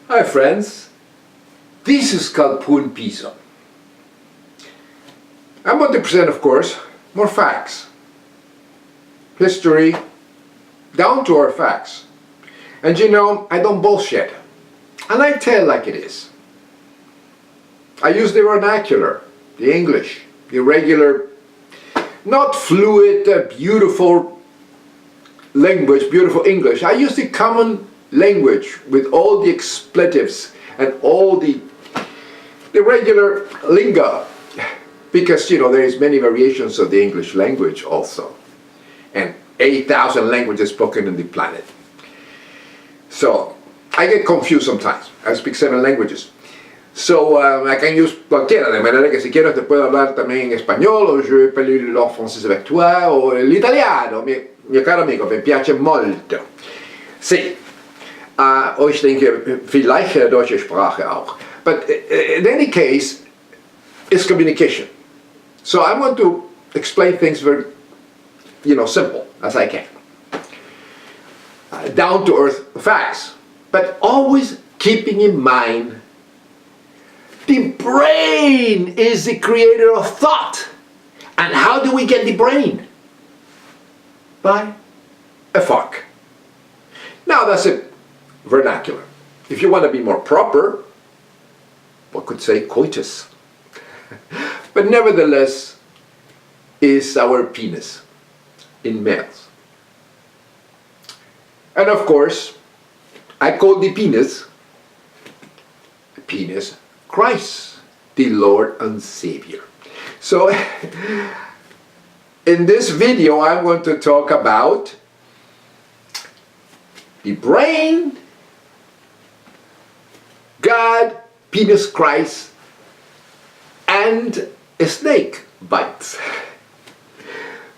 Hi friends, this is called Pun Piso. I'm going to present, of course, more facts. History, down to earth facts. And you know, I don't bullshit. And I tell like it is. I use the vernacular, the English, the regular, not fluid, beautiful language, beautiful English. I use the common language with all the expletives and all the regular lingo, because you know there is many variations of the English language also, and 8,000 languages spoken on the planet. So I get confused sometimes. I speak 7 languages. So I can use cualquiera, de manera que si quiero te puedo hablar también en español, o je parle le français avec toi, o l'italiano, mio caro amico, mi piace molto. Sì, ich denke, vielleicht deutsche Sprache auch. But in any case, it's communication. So I want to explain things very, simple as I can. Down to earth facts. But always keeping in mind the brain is the creator of thought. And how do we get the brain? By a fuck. Now that's a vernacular. If you want to be more proper, one could say coitus. But nevertheless, is our penis in males. And of course, I call the penis Christ, the Lord and Savior. So in this video I'm going to talk about the brain, God, penis Christ, and a snake bites.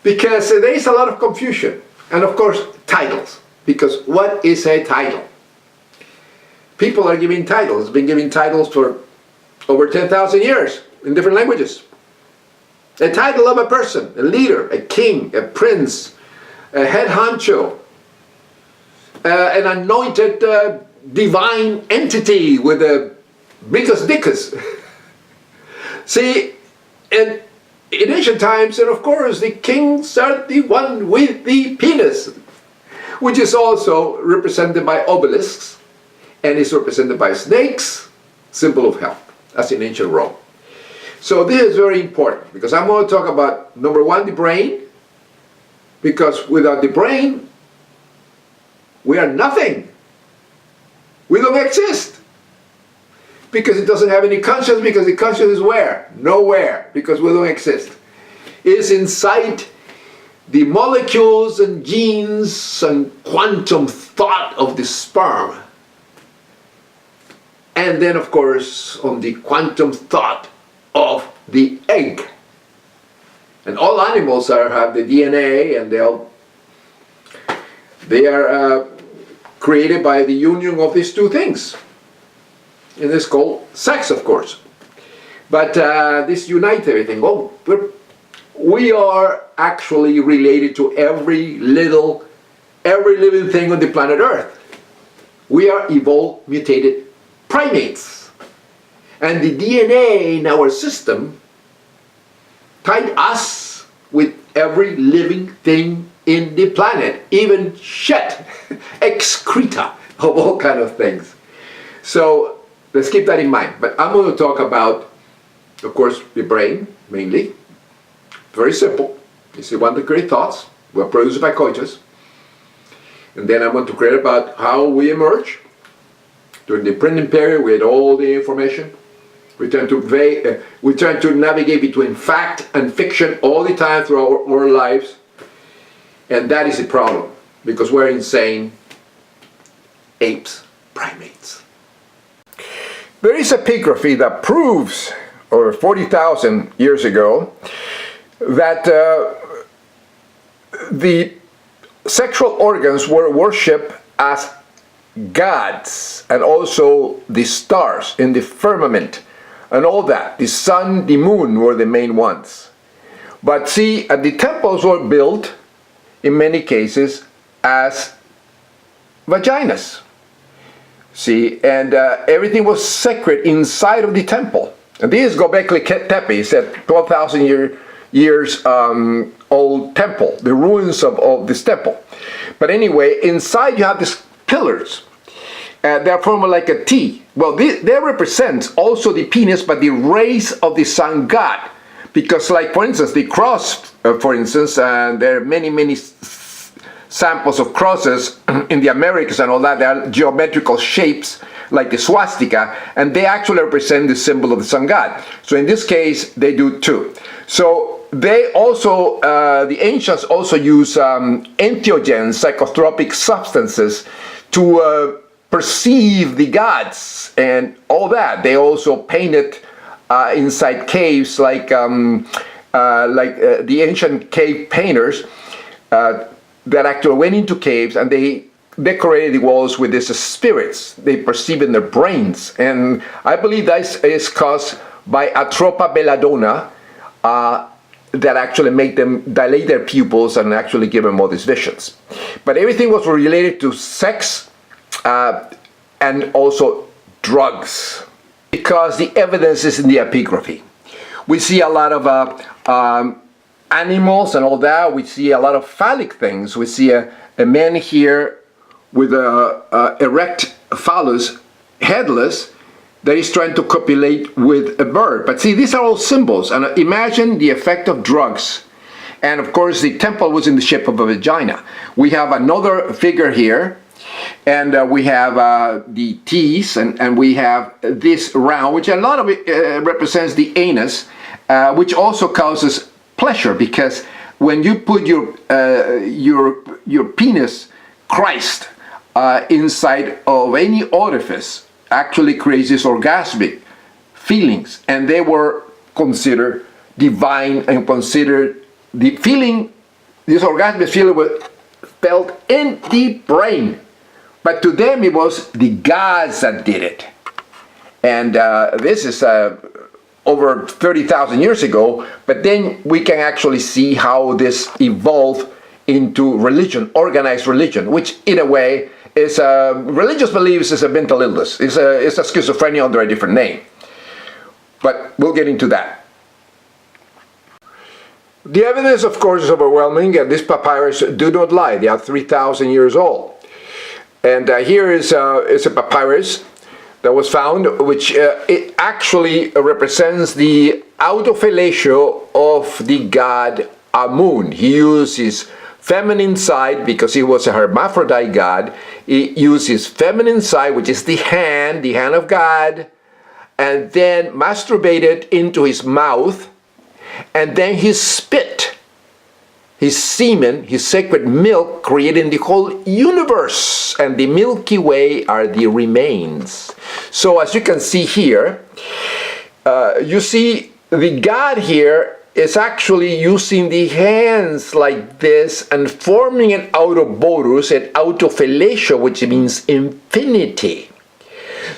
Because there is a lot of confusion. And of course, titles. Because what is a title? People are giving titles, been giving titles for over 10,000 years in different languages. A title of a person, a leader, a king, a prince, a head honcho, an anointed divine entity with a biggest dickus. See, in ancient times, and of course, the kings are the one with the penis, which is also represented by obelisks, and is represented by snakes, symbol of health, as in ancient Rome. So this is very important, because I'm going to talk about, number one, the brain, because without the brain, we are nothing. We don't exist. Because it doesn't have any conscience, because the conscience is where? Nowhere, because we don't exist. It's inside the molecules and genes and quantum thought of the sperm. And then, of course, on the quantum thought of the egg. And all animals have the DNA, and they are created by the union of these two things. And it's called sex, of course. But this unites everything. Oh, we are actually related to every living thing on the planet Earth. We are evolved, mutated primates. And the DNA in our system tied us with every living thing in the planet, even shit, excreta of all kind of things. So let's keep that in mind. But I'm going to talk about, of course, the brain, mainly. Very simple. It's the one that creates thoughts. We're produced by coitus. And then I'm going to create about how we emerge. During the printing period, we had all the information. We tend to navigate between fact and fiction all the time through our lives. And that is a problem, because we're insane apes, primates. There is epigraphy that proves, over 40,000 years ago, that the sexual organs were worshipped as gods, and also the stars in the firmament and all that. The sun, the moon were the main ones. But see, the temples were built in many cases as vaginas. See, and everything was sacred inside of the temple. And this is Göbekli Tepe. It's a 12,000 years old temple, the ruins of this temple. But anyway, inside you have these pillars. They're formed like a T. Well, they represent also the penis, but the rays of the sun god. Because, like, for instance, the cross, for instance, and there are many samples of crosses in the Americas and all that. They are geometrical shapes, like the swastika, and they actually represent the symbol of the sun god. So in this case, they do too. So they also, the ancients also use entheogens, psychotropic substances, to perceive the gods and all that. They also painted inside caves, like the ancient cave painters that actually went into caves and they decorated the walls with these spirits they perceive in their brains. And I believe that is caused by atropa belladonna that actually make them dilate their pupils and actually give them all these visions. But everything was related to sex and also drugs, because the evidence is in the epigraphy. We see a lot of animals and all that. We see a lot of phallic things. We see a man here with a erect phallus, headless, that is trying to copulate with a bird. But see, these are all symbols. And imagine the effect of drugs. And of course, the temple was in the shape of a vagina. We have another figure here. And we have the T's, and we have this round, which a lot of it represents the anus, which also causes pleasure, because when you put your penis, Christ, inside of any orifice, actually creates these orgasmic feelings, and they were considered divine and considered the feeling. This orgasmic feeling was felt in the brain. But to them, it was the gods that did it. And this is over 30,000 years ago. But then we can actually see how this evolved into religion, organized religion, which in a way is religious beliefs is a mental illness. It's a schizophrenia under a different name. But we'll get into that. The evidence, of course, is overwhelming, and these papyrus do not lie. They are 3,000 years old. And here is a papyrus that was found, which it actually represents the autofellatio of the god Amun. He used his feminine side because he was a hermaphrodite god. He used his feminine side, which is the hand of God, and then masturbated into his mouth, and then he spit his semen, his sacred milk, creating the whole universe, and the Milky Way are the remains. So as you can see here, you see the God here is actually using the hands like this and forming an autoborus, an autofellatio, which means infinity.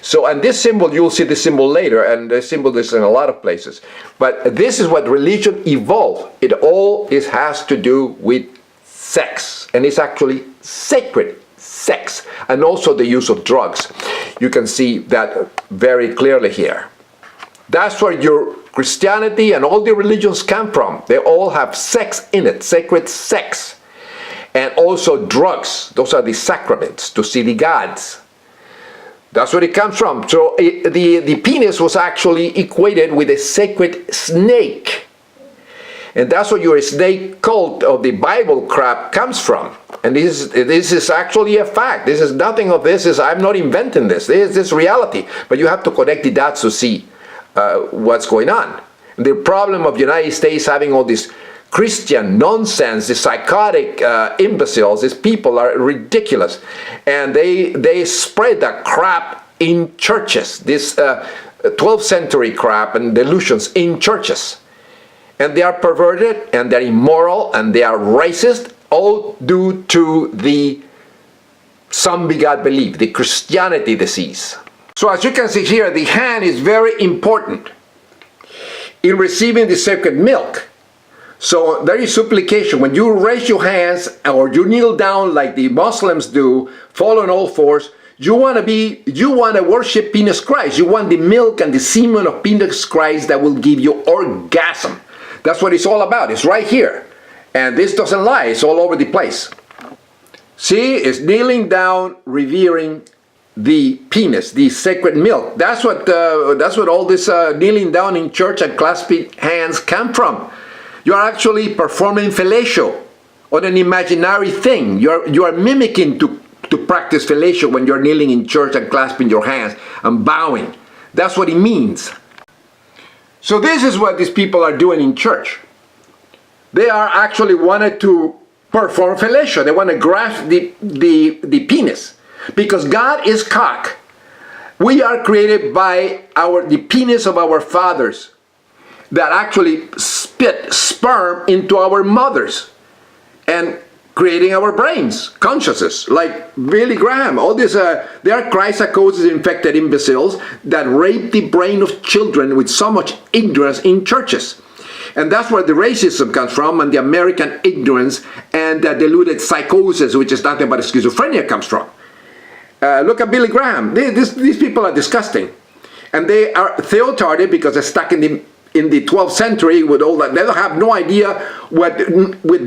So, and this symbol, you'll see the symbol later, and the symbol is in a lot of places. But this is what religion evolved. It all has to do with sex. And it's actually sacred sex. And also the use of drugs. You can see that very clearly here. That's where your Christianity and all the religions come from. They all have sex in it, sacred sex. And also drugs. Those are the sacraments to see the gods. That's where it comes from. So the penis was actually equated with a sacred snake. And that's where your snake cult of the Bible crap comes from. And this is actually a fact. This is nothing of this. I'm not inventing this. This is reality. But you have to connect the dots to see what's going on. And the problem of the United States having all this Christian nonsense, the psychotic imbeciles, these people are ridiculous. And they spread that crap in churches, this 12th century crap and delusions in churches. And they are perverted, and they're immoral, and they are racist, all due to the some begot belief, the Christianity disease. So as you can see here, the hand is very important in receiving the sacred milk. So there is supplication. When you raise your hands or you kneel down like the Muslims do, fall on all fours, You want to worship penis Christ. You want the milk and the semen of penis Christ that will give you orgasm. That's what it's all about. It's right here. And this doesn't lie. It's all over the place. See, it's kneeling down, revering the penis, the sacred milk. That's what all this kneeling down in church and clasping hands come from. You are actually performing fellatio on an imaginary thing. You are mimicking to practice fellatio when you're kneeling in church and clasping your hands and bowing. That's what it means. So this is what these people are doing in church. They are actually wanted to perform fellatio. They want to grasp the penis. Because God is cock. We are created by the penis of our fathers that actually spit sperm into our mothers and creating our brains, consciousness, like Billy Graham. All this, they are chrysocosis infected imbeciles that rape the brain of children with so much ignorance in churches. And that's where the racism comes from, and the American ignorance and the deluded psychosis, which is nothing but schizophrenia, comes from. Look at Billy Graham. These people are disgusting. And they are theotarded because they're stuck in the 12th century with all that. They don't have no idea what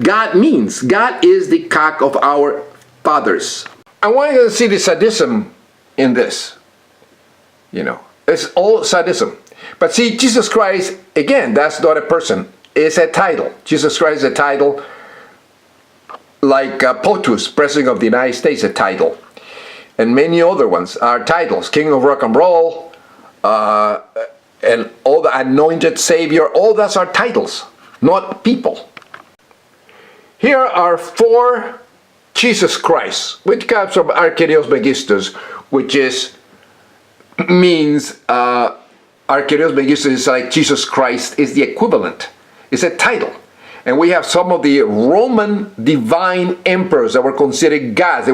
God means. God is the cock of our fathers. I want you to see the sadism in this. You know, it's all sadism. But see, Jesus Christ, again, that's not a person. It's a title. Jesus Christ is a title, like POTUS, President of the United States, a title. And many other ones are titles. King of Rock and Roll, and all the Anointed Savior, all those are titles, not people. Here are 4 Jesus Christ, which comes from Archerios Megistus, which means Archerios Megistus is like Jesus Christ is the equivalent. It's a title. And we have some of the Roman divine emperors that were considered gods.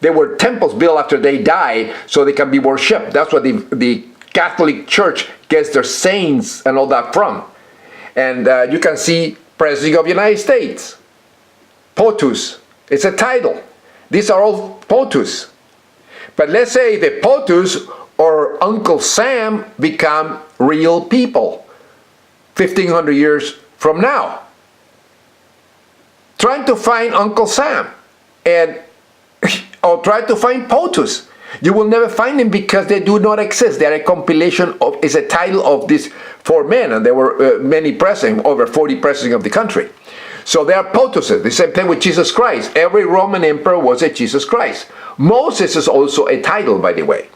They were temples built after they died so they can be worshipped. That's what the Catholic Church gets their saints and all that from. And you can see President of the United States. POTUS. It's a title. These are all POTUS. But let's say the POTUS or Uncle Sam become real people 1,500 years from now. Trying to find Uncle Sam or try to find POTUS. You will never find them because they do not exist. They are a compilation of, is a title of these 4 men, and there were many presidents, over 40 presidents of the country. So they are POTUSes. The same thing with Jesus Christ. Every Roman emperor was a Jesus Christ. Moses is also a title, by the way.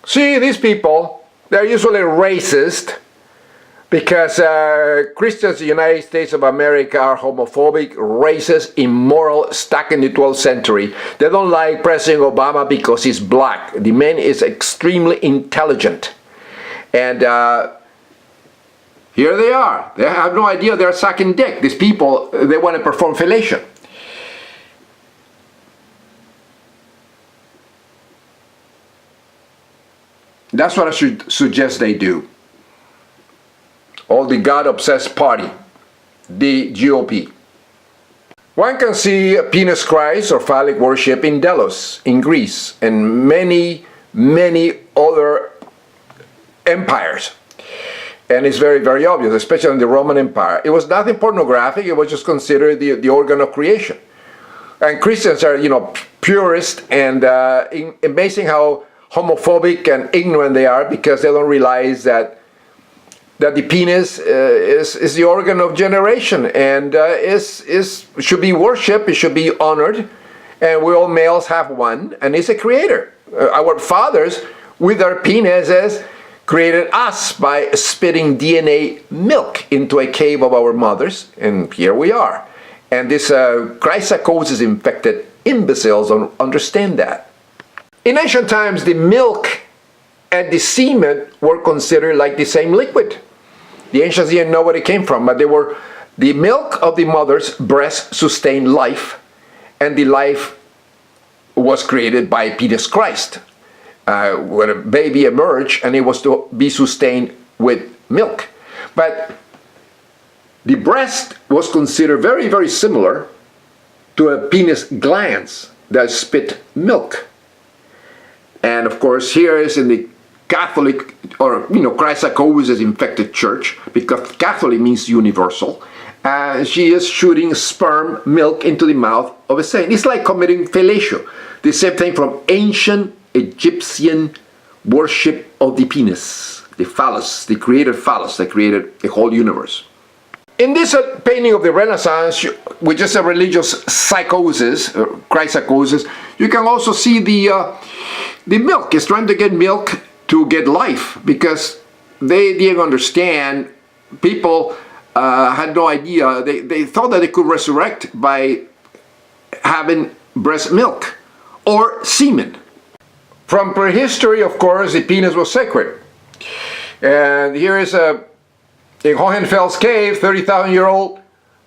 See, these people, they're usually racist because Christians in the United States of America are homophobic, racist, immoral, stuck in the 12th century. They don't like President Obama because he's black. The man is extremely intelligent. And here they are. They have no idea they're sucking dick. These people, they want to perform fellatio. That's what I should suggest they do. All the God-obsessed party, the GOP. One can see penis Christ or phallic worship in Delos, in Greece, and many, many other empires. And it's very, very obvious, especially in the Roman Empire. It was nothing pornographic, it was just considered the organ of creation. And Christians are, purist, and amazing how homophobic and ignorant they are because they don't realize that the penis is the organ of generation and should be worshipped, it should be honored, and we all males have one, and it's a creator. Our fathers, with their penises, created us by spitting DNA milk into a cave of our mothers, and here we are. And this chrysocosis infected imbeciles don't understand that. In ancient times, the milk and the semen were considered like the same liquid. The ancients didn't know where it came from, but they were the milk of the mother's breast sustained life, and the life was created by penis Christ. When a baby emerged, and it was to be sustained with milk. But the breast was considered very, very similar to a penis glans. that spit milk. And of course, here is in the Catholic, or Chrysacosis infected church, because Catholic means universal. She is shooting sperm milk into the mouth of a saint. It's like committing fellatio. The same thing from ancient Egyptian worship of the penis, the phallus, the created phallus that created the whole universe. In this painting of the Renaissance, which is a religious psychosis, chrysacosis, you can also see the milk. It's trying to get milk to get life, because they didn't understand. People had no idea. They thought that they could resurrect by having breast milk or semen. From prehistory, of course, the penis was sacred. And here is in Hohenfels cave, 30,000-year-old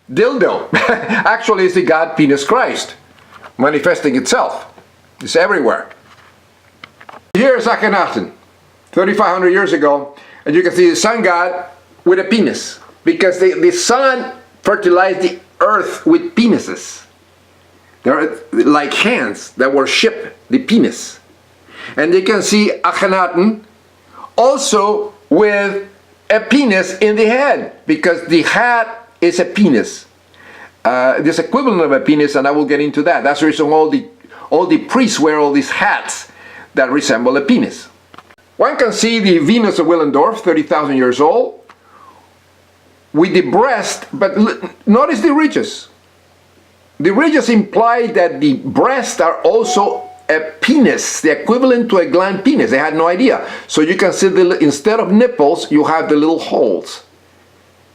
dildo. Actually, it's the god penis Christ manifesting itself. It's everywhere. Here is Akhenaten, 3,500 years ago, and you can see the sun god with a penis, because the sun fertilized the earth with penises. They're like hands that worship the penis. And you can see Akhenaten also with a penis in the head, because the hat is a penis. This equivalent of a penis, and I will get into that. That's the reason all the priests wear all these hats that resemble a penis. One can see the Venus of Willendorf, 30,000 years old, with the breast, but notice the ridges. The ridges imply that the breasts are also a penis, the equivalent to a gland penis. They had no idea. So you can see, instead of nipples, you have the little holes,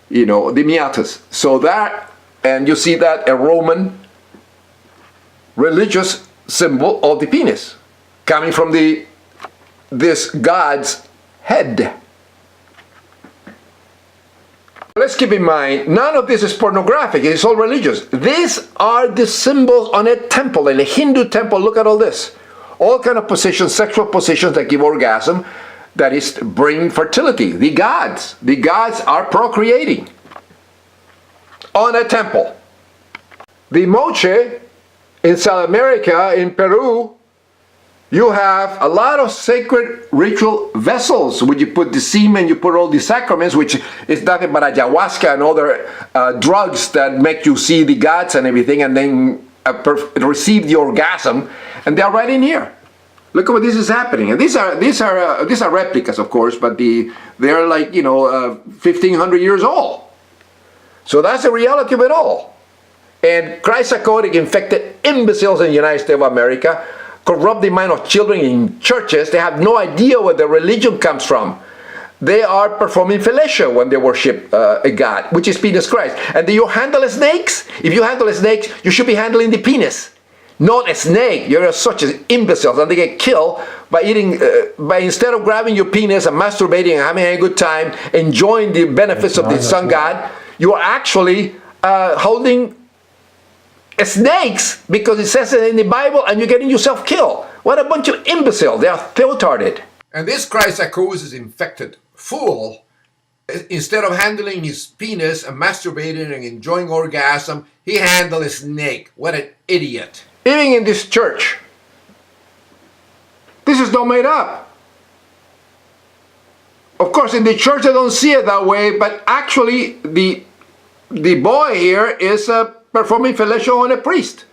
the meatus. So that, and you see that a Roman religious symbol of the penis, coming from this god's head. Let's keep in mind, none of this is pornographic. It's all religious. These are the symbols on a temple, in a Hindu temple. Look at all this. All kind of positions, sexual positions that give orgasm, that is bring fertility. The gods are procreating on a temple. The moche in South America, in Peru, you have a lot of sacred ritual vessels where you put the semen, you put all the sacraments, which is nothing but ayahuasca and other drugs that make you see the gods and everything, and then receive the orgasm, and they're right in here. Look at what this is happening. And these are replicas, of course, but they're like 1,500 years old. So that's the reality of it all. And chrysacotic infected imbeciles in the United States of America corrupt the mind of children in churches. They have no idea where their religion comes from. They are performing fellatio when they worship a god, which is penis Christ. And do you handle snakes? If you handle snakes, you should be handling the penis, not a snake. You're such an imbecile, and they get killed by eating, by instead of grabbing your penis and masturbating and having a good time, enjoying the benefits of the sun god, you are actually holding snakes, because it says it in the Bible, and you're getting yourself killed. What a bunch of imbeciles. They are retarded. And this chrysacosis infected fool, instead of handling his penis and masturbating and enjoying orgasm, he handled a snake. What an idiot. Even in this church, this is not made up. Of course, in the church they don't see it that way, but actually the boy here is performing fellatio on a priest.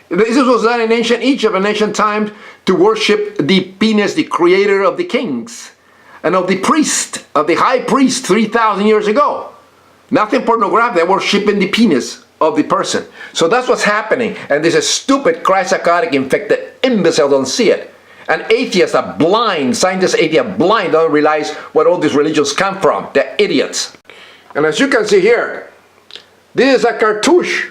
This was done in ancient Egypt and ancient times to worship the penis, the creator of the kings, and of the priest, of the high priest 3,000 years ago. Nothing pornographic. They were worshiping the penis of the person. So that's what's happening. And this is stupid, chrysacotic, infected imbecile don't see it. And atheists are blind. Scientists, atheists are blind. Don't realize where all these religions come from. They're idiots. And as you can see here, this is a cartouche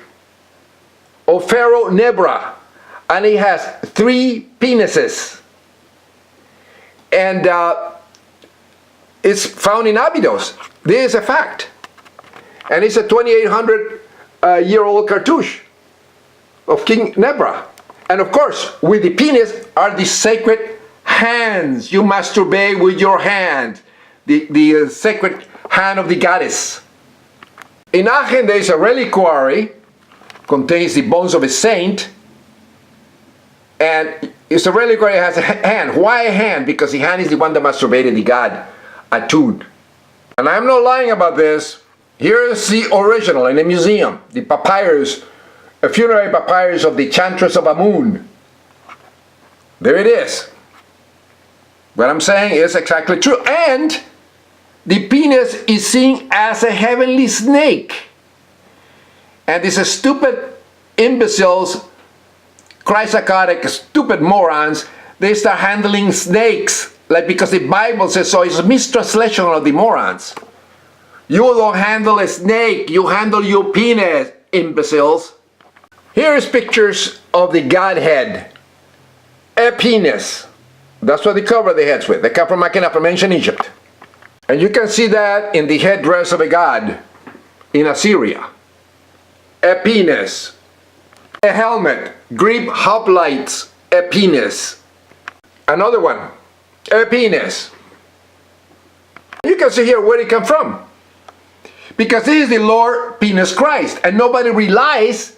of Pharaoh Nebra, and he has 3 penises, and it's found in Abydos. This is a fact, and it's a 2,800-year-old cartouche of King Nebra. And of course, with the penis are the sacred hands. You masturbate with your hand, the sacred hand of the goddess. In Aachen, there is a reliquary, contains the bones of a saint, And it's a relic where it has a hand. Why a hand? Because the hand is the one that masturbated the god Atun. And I'm not lying about this. Here is the original in a museum, the papyrus, a funerary papyrus of the Enchantress of Amun. There it is. What I'm saying is exactly true. And the penis is seen as a heavenly snake. And these stupid imbeciles, Christ-psychotic, stupid morons, they start handling snakes, like because the Bible says so. It's a mistranslation of the morons. You don't handle a snake, you handle your penis, imbeciles. Here is pictures of the Godhead, a penis. That's what they cover their heads with. They come from ancient Egypt. And you can see that in the headdress of a god in Assyria. A penis. A helmet, Greek hoplites, a penis. Another one, a penis. You can see here where it came from. Because this is the Lord Penis Christ, and nobody realized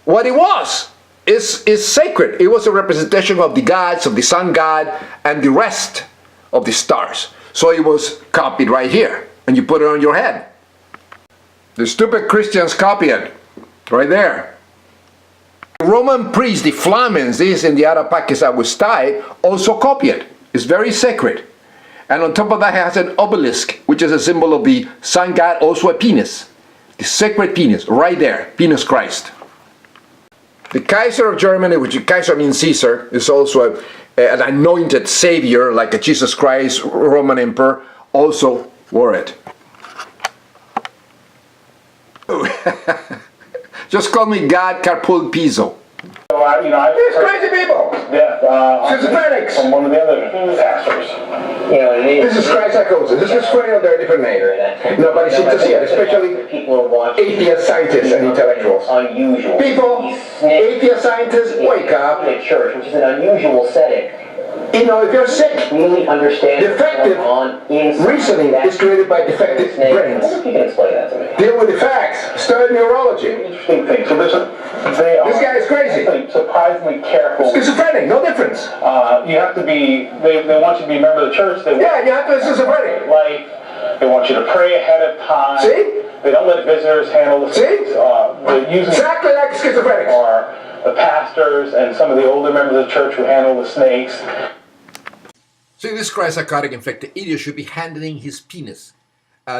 what it was. It's sacred. It was a representation of the gods, of the sun god, and the rest of the stars. So it was copied right here, and you put it on your head. The stupid Christians copy it, right there. The Roman priests, the flamens, this in the Arapakis was tied, also copy it. It's very sacred. And on top of that it has an obelisk, which is a symbol of the sun god, also a penis. The sacred penis, right there, Penis Christ. The Kaiser of Germany, which Kaiser means Caesar, is also an anointed savior, like a Jesus Christ, Roman emperor, also wore it. Just call me God Carpool Piso. So These crazy people! Schizophrenics! From one of the other pastors. This is Christ psychosis. This is schizophrenia under a different name. Nobody seems to see it, especially atheist scientists and intellectuals. Unusual. People, atheist scientists, wake up. In a church, which is an unusual setting. You know, if you're sick, Really understand defective reasoning is created by defective brains. I wonder if you can explain that to me. Deal with the facts. Study neurology. Interesting thing. So This guy is crazy. surprisingly careful. Schizophrenic, no difference. You have to be. They want you to be a member of the church. Yeah, you have to be schizophrenic. Like they want you to pray ahead of time. See? They don't let visitors handle the See? They're using Exactly like schizophrenics. are the pastors and some of the older members of the church who handle the snakes. So this Christ-psychotic infected idiot should be handling his penis.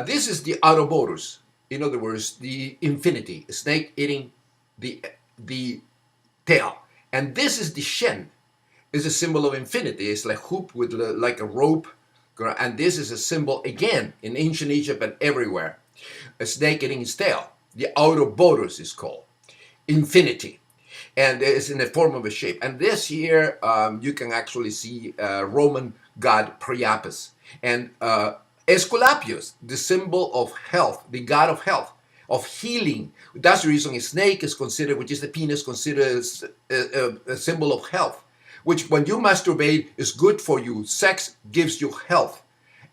This is the Ouroboros. In other words, the infinity, a snake eating the tail. And this is the Shen. It's a symbol of infinity. It's like hoop with like a rope. And this is a symbol, again, in ancient Egypt and everywhere. A snake eating his tail. The Ouroboros is called. Infinity. And it's in the form of a shape. And this here, you can actually see Roman god Priapus. And Esculapius, the symbol of health, the god of health, of healing. That's the reason a snake is considered, which is the penis, considered a symbol of health. Which when you masturbate is good for you. Sex gives you health.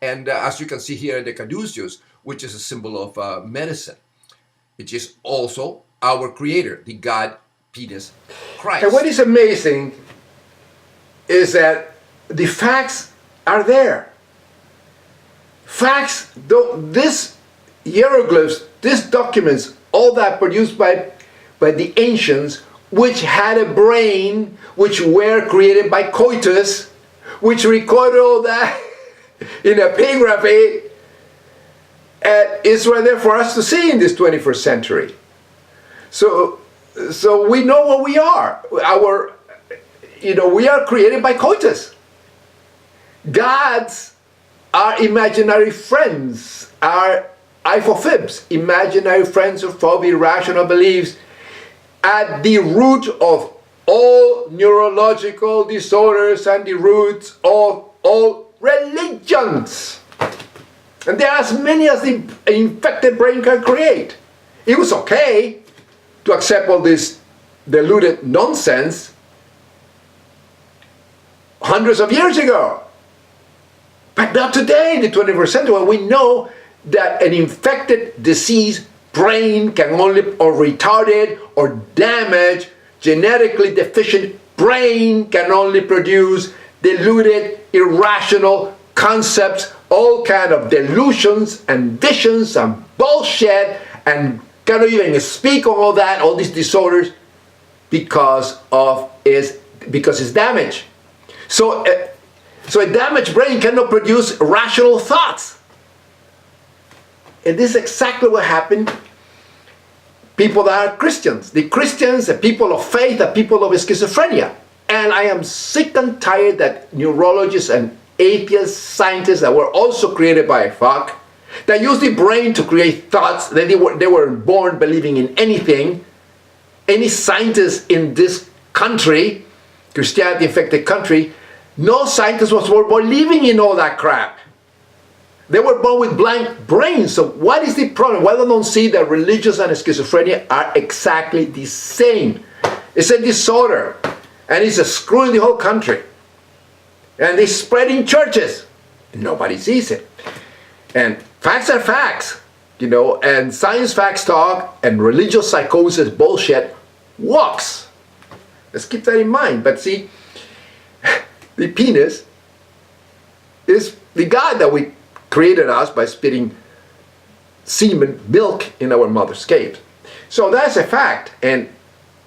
And as you can see here in the caduceus, which is a symbol of medicine. Which is also our creator, the god Penis Christ. And what is amazing is that the facts are there. Facts, this hieroglyphs, these documents, all that produced by the ancients, which had a brain, which were created by coitus, which recorded all that in epigraphy, is right there for us to see in this 21st century. So we know what we are. We are created by coitus. Gods are imaginary friends, are hypophibs, imaginary friends of irrational beliefs, at the root of all neurological disorders and the roots of all religions. And there are as many as the infected brain can create. It was okay to accept all this deluded nonsense hundreds of years ago. But not today, in the 21st century, when we know that an infected, diseased brain can only, or retarded, or damaged, genetically deficient brain can only produce deluded, irrational concepts, all kind of delusions and visions and bullshit, and cannot even speak on all that, all these disorders, because it's damaged. So a damaged brain cannot produce rational thoughts. And this is exactly what happened. People that are Christians. The Christians, the people of faith, the people of schizophrenia. And I am sick and tired that neurologists and atheist scientists that were also created by fuck, that use the brain to create thoughts, that they were born believing in anything. Any scientist in this country, Christianity infected country, no scientist was born believing in all that crap. They were born with blank brains. So what is the problem? Why don't see that religious and schizophrenia are exactly the same? It's a disorder, and it's screwing the whole country. And they spread in churches. Nobody sees it. And facts are facts, and science facts talk, and religious psychosis bullshit walks. Let's keep that in mind. But see, the penis is the God that we created us by spitting semen, milk in our mother's cave. So that's a fact, and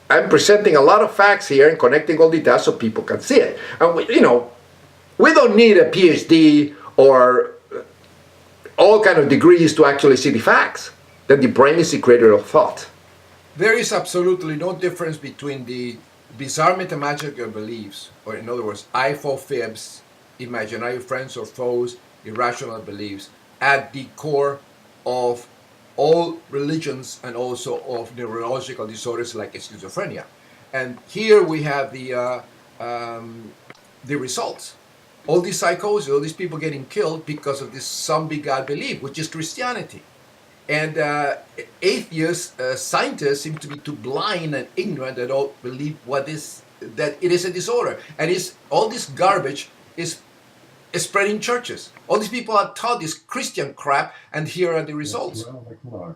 I'm presenting a lot of facts here and connecting all the dots so people can see it. And we don't need a PhD or all kind of degrees to actually see the facts, that the brain is the creator of thought. There is absolutely no difference between the bizarre mathematical beliefs, or in other words, I-4 fibs, imaginary friends or foes, irrational beliefs, at the core of all religions and also of neurological disorders like schizophrenia. And here we have the results. All these psychosis, all these people getting killed because of this zombie God belief, which is Christianity. And atheists, scientists seem to be too blind and ignorant that don't believe that it is a disorder. And all this garbage is spreading churches. All these people are taught this Christian crap, and here are the results.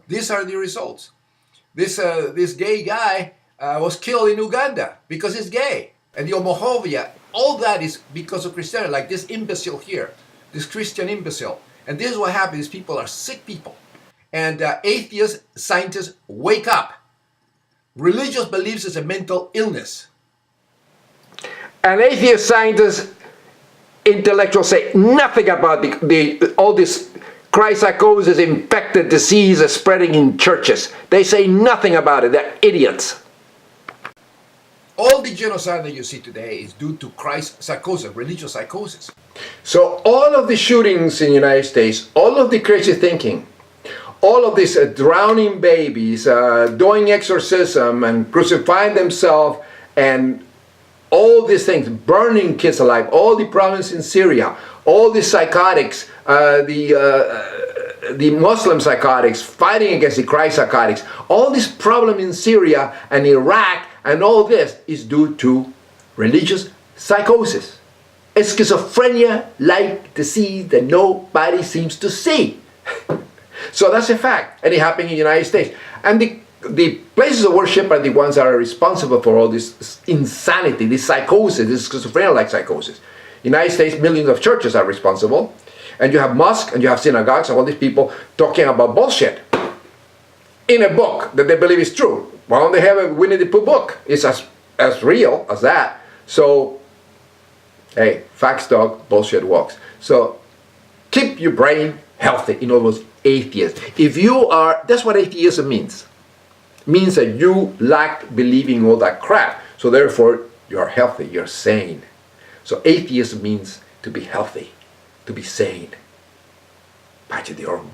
These are the results. This gay guy was killed in Uganda because he's gay. And the homophobia, all that is because of Christianity, like this imbecile here, this Christian imbecile. And this is what happens, people are sick people. And atheists, scientists, wake up. Religious beliefs is a mental illness. And atheist scientists, intellectuals say nothing about all this cryptocurrencies, infected disease is spreading in churches. They say nothing about it. They're idiots. All the genocide that you see today is due to psychosis, religious psychosis. So all of the shootings in the United States, all of the crazy thinking, all of these drowning babies, doing exorcism and crucifying themselves, and all these things, burning kids alive, all the problems in Syria, all the psychotics, the Muslim psychotics fighting against the Christ psychotics, all this problem in Syria and Iraq, and all this is due to religious psychosis. A schizophrenia-like disease that nobody seems to see. So that's a fact, and it happened in the United States. And the places of worship are the ones that are responsible for all this insanity, this psychosis, this schizophrenia-like psychosis. United States, millions of churches are responsible. And you have mosques, and you have synagogues, and all these people talking about bullshit in a book that they believe is true. Why don't they have a Winnie the Pooh book? It's as real as that. So, hey, facts talk, bullshit walks. So, keep your brain healthy. In other words, atheist. If you are, that's what atheism means. It means that you lack believing all that crap. So therefore, you're healthy, you're sane. So atheism means to be healthy, to be sane. Pace de Orm.